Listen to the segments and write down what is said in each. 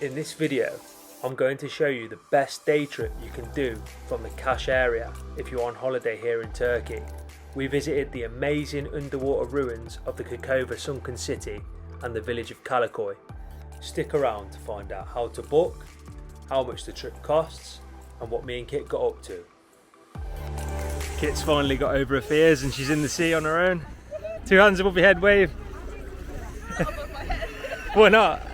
In this video, I'm going to show you the best day trip you can do from the Kaş area if you're on holiday here in Turkey. We visited the amazing underwater ruins of the Kekova sunken city and the village of Kalekoy. Stick around to find out how to book, how much the trip costs, and what me and Kit got up to. Kit's finally got over her fears and she's in the sea on her own. Two hands above your head, wave. Why not?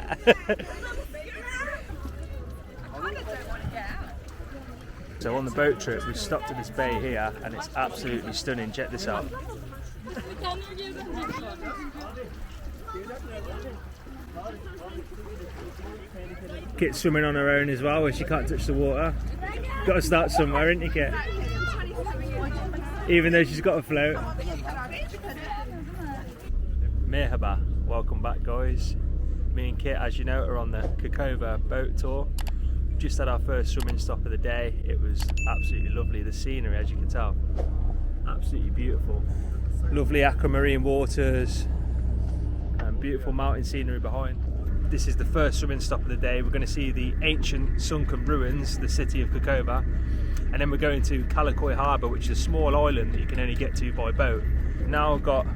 So on the boat trip we stopped at this bay here and it's absolutely stunning, check this out. Kit's swimming on her own as well when she can't touch the water. Got to start somewhere, ain't you, Kit? Even though she's got a float. Merhaba, welcome back guys. Me and Kit, as you know, are on the Kekova boat tour. Just had our first swimming stop of the day. It was absolutely lovely. The scenery, as you can tell, absolutely beautiful. Lovely aquamarine waters and beautiful mountain scenery behind. This is the first swimming stop of the day. We're going to see the ancient sunken ruins, the city of Kekova, and then we're going to Kalekoy harbour, which is a small island that you can only get to by boat. Now I've got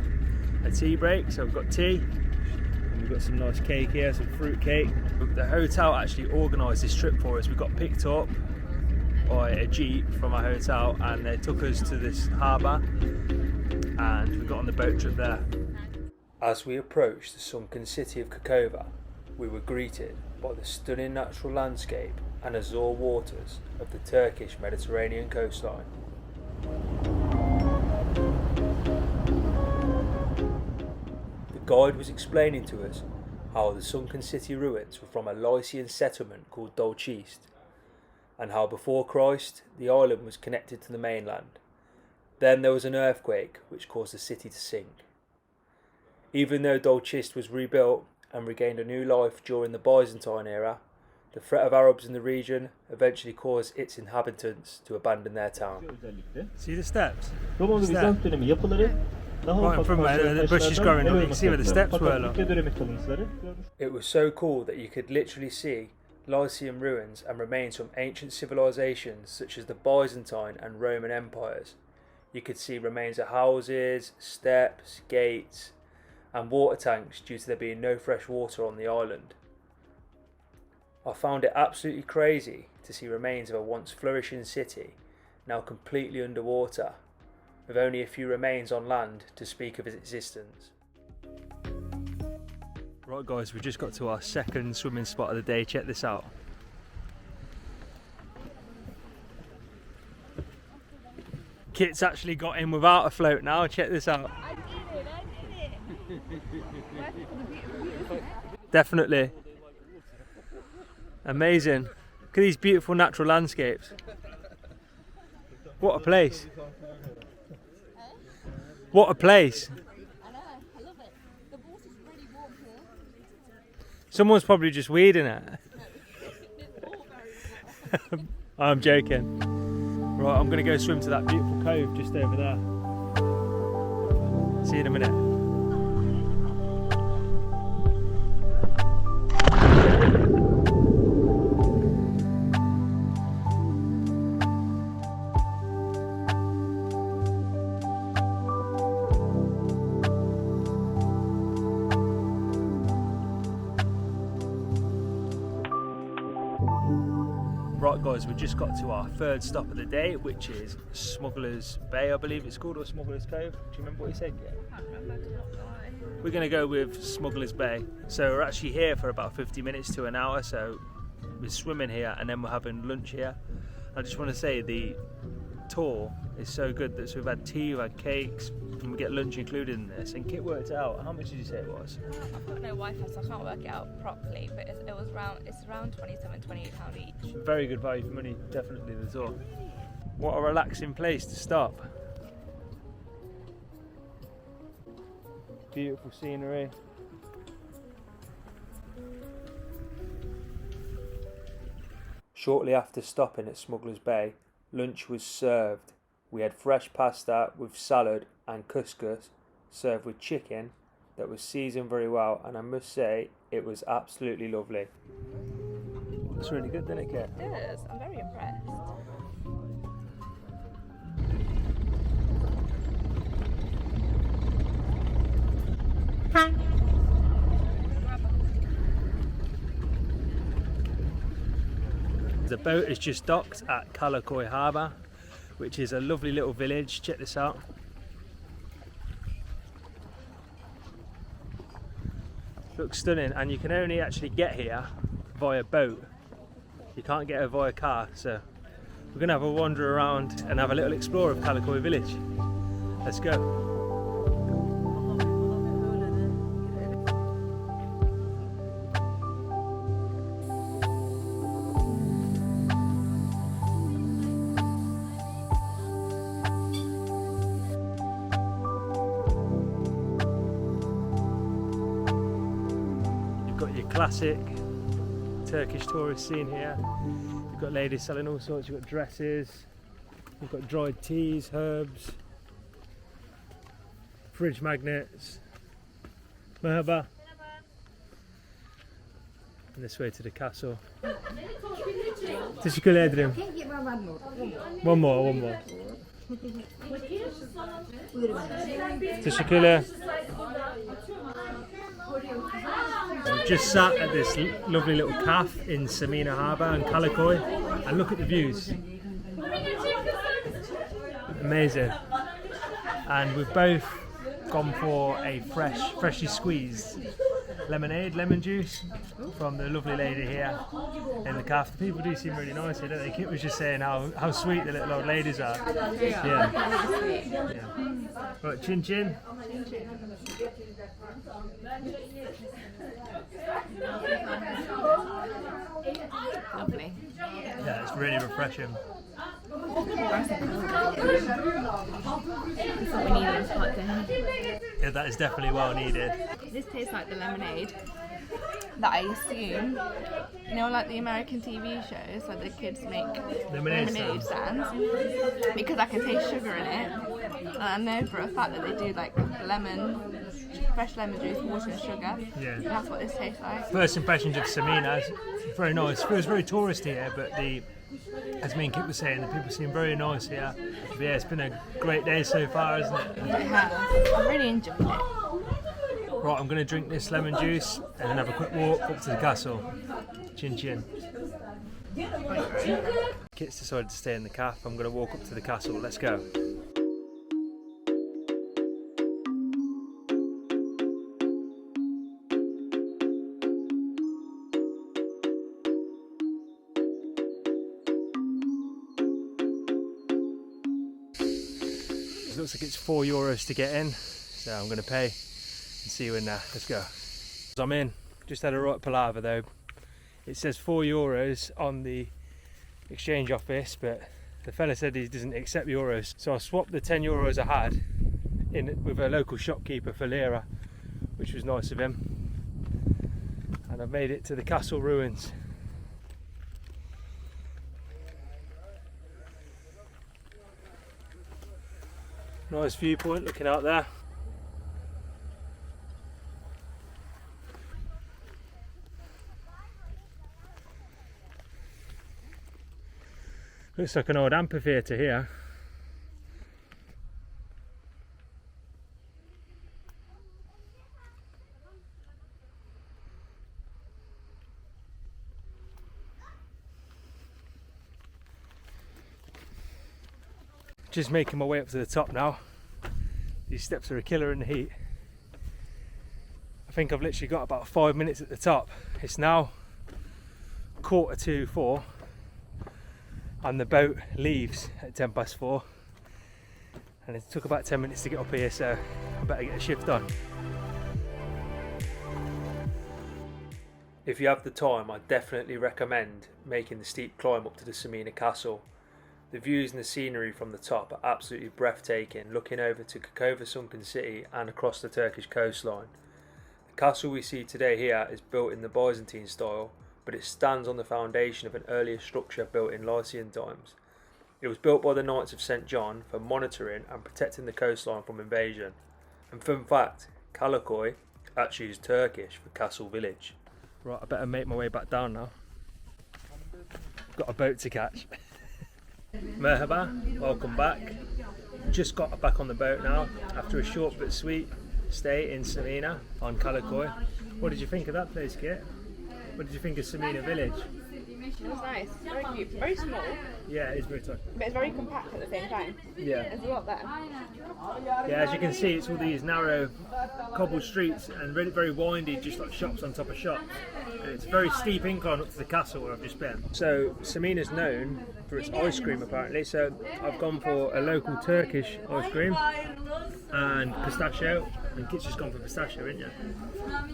a tea break, so we've got tea. We've got some nice cake here, some fruit cake. The hotel actually organised this trip for us. We got picked up by a jeep from our hotel and they took us to this harbour and we got on the boat trip there. As we approached the sunken city of Kekova, we were greeted by the stunning natural landscape and azure waters of the Turkish Mediterranean coastline. The guide was explaining to us how the sunken city ruins were from a Lycian settlement called Dolchist, and how before Christ the island was connected to the mainland. Then there was an earthquake which caused the city to sink. Even though Dolchist was rebuilt and regained a new life during the Byzantine era, the threat of Arabs in the region eventually caused its inhabitants to abandon their town. See the steps? Right from where the bush is growing up, you can see where the steps were. Look. It was so cool that you could literally see Lycian ruins and remains from ancient civilizations such as the Byzantine and Roman empires. You could see remains of houses, steps, gates and water tanks due to there being no fresh water on the island. I found it absolutely crazy to see remains of a once flourishing city now completely underwater, with only a few remains on land to speak of its existence. Right guys, we just got to our second swimming spot of the day, check this out. Kit's actually got in without a float now, check this out. I did it. Definitely. Amazing. Look at these beautiful natural landscapes. What a place. What a place. I know, I love it. The water's really warm here. Someone's probably just weeding it. It's all very warm. I'm joking. Right, I'm going to go swim to that beautiful cove just over there. See you in a minute. Right guys, we just got to our third stop of the day, which is Smugglers Bay, I believe it's called, or Smugglers Cove. Do you remember what you said yet? I can't remember. We're going to go with Smugglers Bay. So we're actually here for about 50 minutes to an hour, so we're swimming here and then we're having lunch here. I just want to say the tour is so good that we've had tea, we've had cakes, and we get lunch included in this. And Kit worked it out. How much did you say it was? I've got no Wi-Fi, so I can't work it out properly, but it's around £27-28 each. Very good value for money, definitely the tour. What a relaxing place to stop. Beautiful scenery. Shortly after stopping at Smugglers Bay, lunch was served. We had fresh pasta with salad and couscous served with chicken that was seasoned very well, and I must say it was absolutely lovely. looks really good, doesn't it, Kate? It does. I'm very impressed. The boat is just docked at Kalekoy Harbour, which is a lovely little village. Check this out. Looks stunning, and you can only actually get here via boat. You can't get here via car, so we're going to have a wander around and have a little explore of Kalekoy village. Let's go. Classic Turkish tourist scene here. You've got ladies selling all sorts, you've got dresses, you've got dried teas, herbs, fridge magnets. Merhaba. And this way to the castle. Teşekkür ederim. One more. Teşekkürler. We've just sat at this lovely little cafe in Simena Harbour in Kalekoy, and look at the views. Amazing. And we've both gone for a freshly squeezed lemonade, lemon juice from the lovely lady here in the cafe. The people do seem really nice here, don't they? Kit was just saying how sweet the little old ladies are. Yeah. Right, chin chin. Lovely. Yeah, it's really refreshing. That's what we need on a hot day. Yeah, that is definitely well needed. This tastes like the lemonade that I assume, you know, like the American TV shows where the kids make lemonade stands, because I can taste sugar in it, and I know for a fact that they do like fresh lemon juice, water and sugar. Yeah. And that's what this tastes like. First impressions of Simena, it's very nice. It feels very touristy here, but as me and Kit were saying, the people seem very nice here. But yeah, it's been a great day so far, isn't it? It has. I really enjoyed it. Right, I'm going to drink this lemon juice and then have a quick walk up to the castle. Chin chin. Kit's decided to stay in the cafe. I'm going to walk up to the castle. Let's go. It looks like it's €4 to get in, so I'm going to pay and see you in there. Let's go. I'm in. Just had a right palaver though. It says €4 on the exchange office, but the fella said he doesn't accept euros, so I swapped the €10 I had in with a local shopkeeper for lira, which was nice of him, and I've made it to the castle ruins. Nice viewpoint looking out there. Looks like an old amphitheatre here. Just making my way up to the top now. These steps are a killer in the heat. I think I've literally got about 5 minutes at the top. It's now 4:45 and the boat leaves at 4:10, and it took about 10 minutes to get up here, so I better get a shift on. If you have the time, I definitely recommend making the steep climb up to the Simena Castle. The views and the scenery from the top are absolutely breathtaking, looking over to Kekova sunken city and across the Turkish coastline. The castle we see today here is built in the Byzantine style, but it stands on the foundation of an earlier structure built in Lycian times. It was built by the Knights of St. John for monitoring and protecting the coastline from invasion. And fun fact, Kalekoy actually is Turkish for castle village. Right, I better make my way back down now. got a boat to catch. Merhaba, welcome back. Just got back on the boat now after a short but sweet stay in Simena on Kalekoy. What did you think of that place, Kit? What did you think of Simena Village? It was nice, very cute, very small. Yeah, it's very tight. But it's very compact at the same time. Yeah. There's a lot there. Yeah, as you can see, it's all these narrow cobbled streets and really very windy, just like shops on top of shops. And it's a very steep incline up to the castle where I've just been. So Simena's known for its ice cream apparently, so I've gone for a local Turkish ice cream and pistachio, and Kit's just gone for pistachio, isn't you?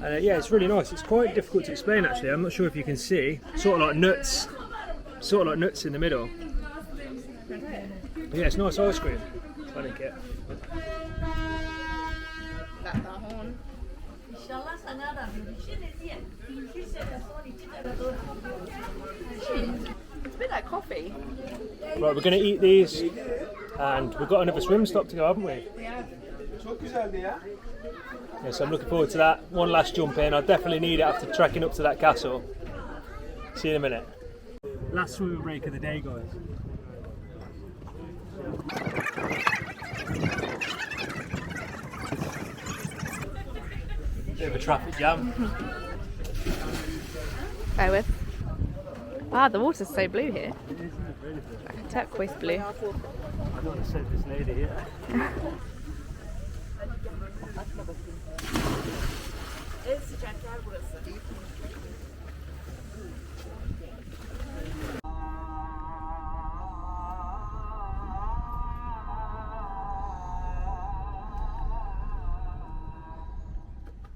And yeah, it's really nice. It's quite difficult to explain actually. I'm not sure if you can see, sort of like nuts in the middle. But yeah, it's nice ice cream. I think it. That's our horn. It's a bit like coffee. Right, we're going to eat these, and we've got another swim stop to go, haven't we? Yeah. Yeah, so I'm looking forward to that. One last jump in. I definitely need it after trekking up to that castle. See you in a minute. Last swimming break of the day, guys. Bit of a traffic jam. Bear with. Wow, the water's so blue here. It is, isn't it? Really blue. Like a turquoise blue. I don't want to save this lady here.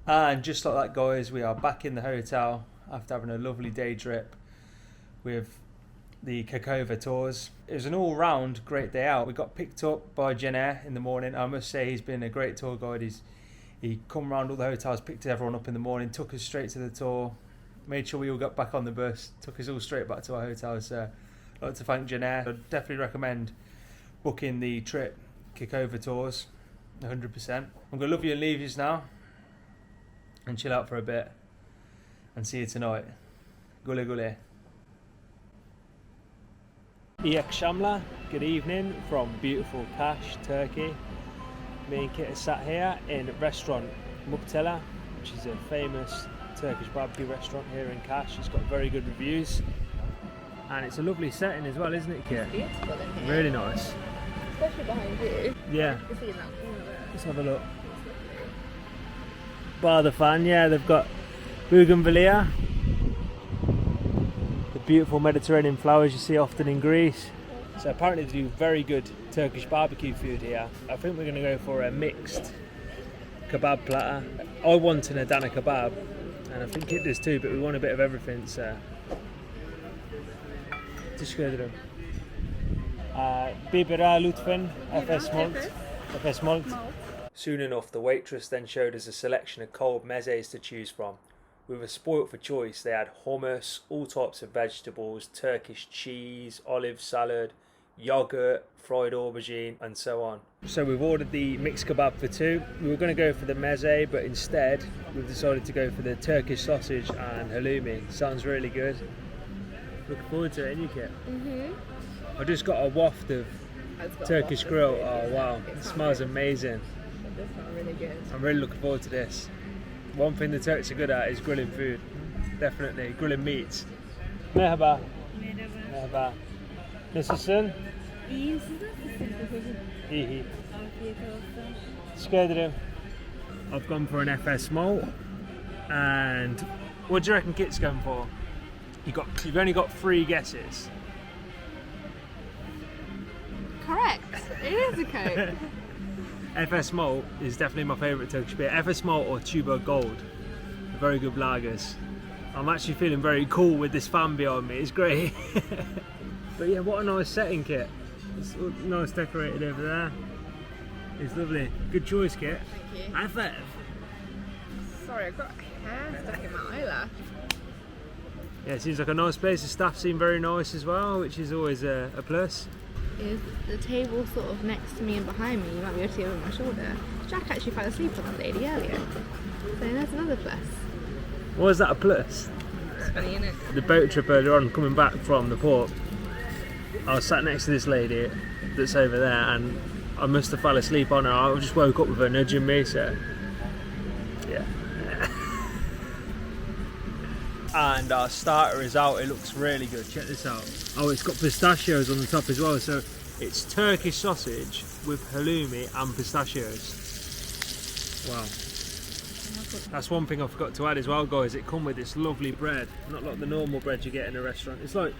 And just like that, guys, we are back in the hotel after having a lovely day trip with the Kekova tours. It was an all-round great day out. We got picked up by JMt&x in the morning. I must say he's been a great tour guide. He come around all the hotels, picked everyone up in the morning, took us straight to the tour, made sure we all got back on the bus, took us all straight back to our hotels. I'd like to thank JMt&x. I'd definitely recommend booking the trip Kekova tours, 100%. I'm going to love you and leave you now and chill out for a bit and see you tonight. Gule gule. İyi akşamlar, good evening from beautiful Kaş, Turkey. Me and Kit are sat here in restaurant Mupptela, which is a famous Turkish barbecue restaurant here in Kaş. It's got very good reviews and it's a lovely setting as well, isn't it, Kit? It's beautiful in here. Really nice. Especially behind you. Yeah. You can see that corner there. Let's have a look. Bar the fan, yeah, they've got bougainvillea, the beautiful Mediterranean flowers you see often in Greece. So apparently they do very good Turkish barbecue food here. I think we're going to go for a mixed kebab platter. I want an Adana kebab, and I think it does too, but we want a bit of everything, so teşekkür ederim. Bibera lütfen, Efes malt. Soon enough, the waitress then showed us a selection of cold mezes to choose from. We were spoilt for choice. They had hummus, all types of vegetables, Turkish cheese, olive salad, yogurt, fried aubergine, and so on. So we've ordered the mixed kebab for two. We were going to go for the meze, but instead we've decided to go for the Turkish sausage and halloumi. Sounds really good. Looking forward to it, ain't you, Kit? I just got a waft of Turkish grill. Oh wow, it smells amazing. This smells really good. I'm really looking forward to this. One thing the Turks are good at is grilling food. Definitely, grilling meats. Merhaba. Merhaba. Nasılsın? İyiyim, siz nasılsınız? İyi. Afiyet olsun. Teşekkür ederim. I've gone for an FS malt. And what do you reckon Kit's going for? You've only got 3 guesses. Correct. It is a Coke. FS malt is definitely my favourite Turkish beer. FS malt or Tuborg Gold. Very good lagers. I'm actually feeling very cool with this fan behind me. It's great. But yeah, what a nice setting, Kit. It's nice decorated over there. It's lovely. Good choice, Kit. Thank you. FF. Sorry, I've got hair stuck in my eyelash. Yeah, it seems like a nice place. The staff seem very nice as well, which is always a plus. Is the table sort of next to me and behind me? You might be able to see over my shoulder. Jack actually fell asleep on that lady earlier. So there's another plus. Why is that a plus? It's funny, isn't it? The boat trip earlier on, coming back from the port, I was sat next to this lady that's over there, and I must have fell asleep on her. I just woke up with her nudging me, so yeah. And our starter is out. It looks really good. Check this out. Oh, it's got pistachios on the top as well. So it's Turkish sausage with halloumi and pistachios. Wow. That's one thing I forgot to add as well, guys. It come with this lovely bread, not like the normal bread you get in a restaurant. It's like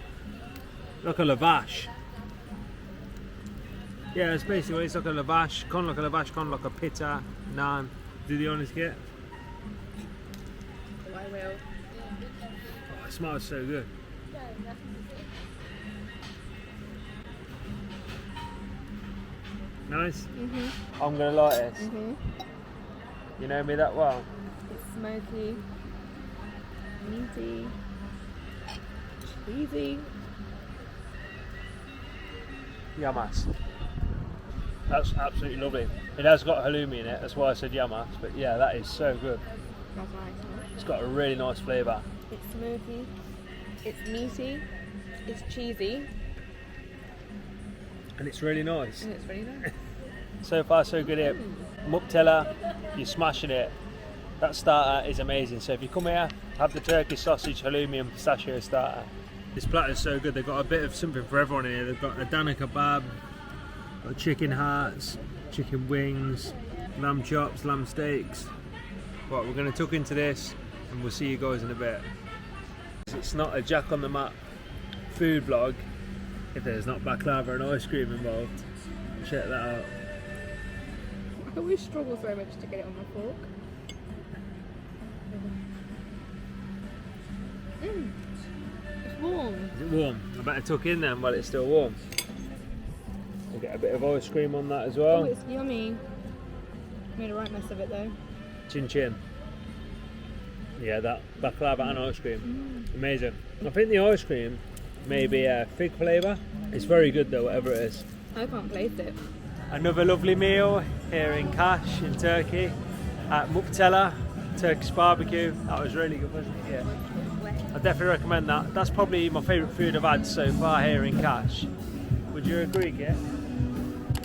a lavash. Yeah, it's basically it's like a lavash, kind of like a lavash, kind of like a pita, naan. Do the honest get? Oh, I will. Oh, it smells so good. Nice. I'm gonna like this. You know me that well. It's smoky, meaty, cheesy. Yamas. That's absolutely lovely. It has got halloumi in it, that's why I said yamas, but yeah, that is so good. That's nice. It's got a really nice flavour. It's smoky, it's meaty, it's cheesy, and it's really nice. and it's really nice. So far so good here. Mupptela, you're smashing it. That starter is amazing. So if you come here, have the Turkish sausage, halloumi and pistachio starter. This platter is so good. They've got a bit of something for everyone in here. They've got Adana kebab, got chicken hearts, chicken wings, lamb chops, lamb steaks. Right, we're going to tuck into this and we'll see you guys in a bit. It's not a Jack on the Map food vlog if there's not baklava and ice cream involved. Check that out. I always struggle so much to get it on my fork. It's warm. Is it warm? I better tuck in then while it's still warm. We'll get a bit of ice cream on that as well. Oh, it's yummy. Made a right mess of it though. Chin chin. Yeah, that baklava and ice cream. Amazing. I think the ice cream may be a fig flavour. It's very good though, whatever it is. I can't place it. Another lovely meal here in Kaş in Turkey at Mupptela Turkish barbecue. That was really good, wasn't it? Yeah. I definitely recommend that. That's probably my favourite food I've had so far here in Kaş. Would you agree, Kit?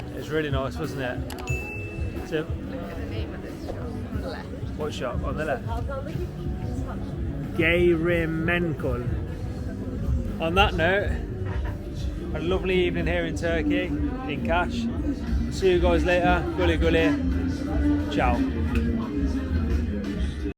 It was really nice, wasn't it? So, Look at the name of this shop on the left. what shop? On the left? Gayrimenkul. On that note, a lovely evening here in Turkey, in Kaş. See you guys later. Gully gully. Ciao.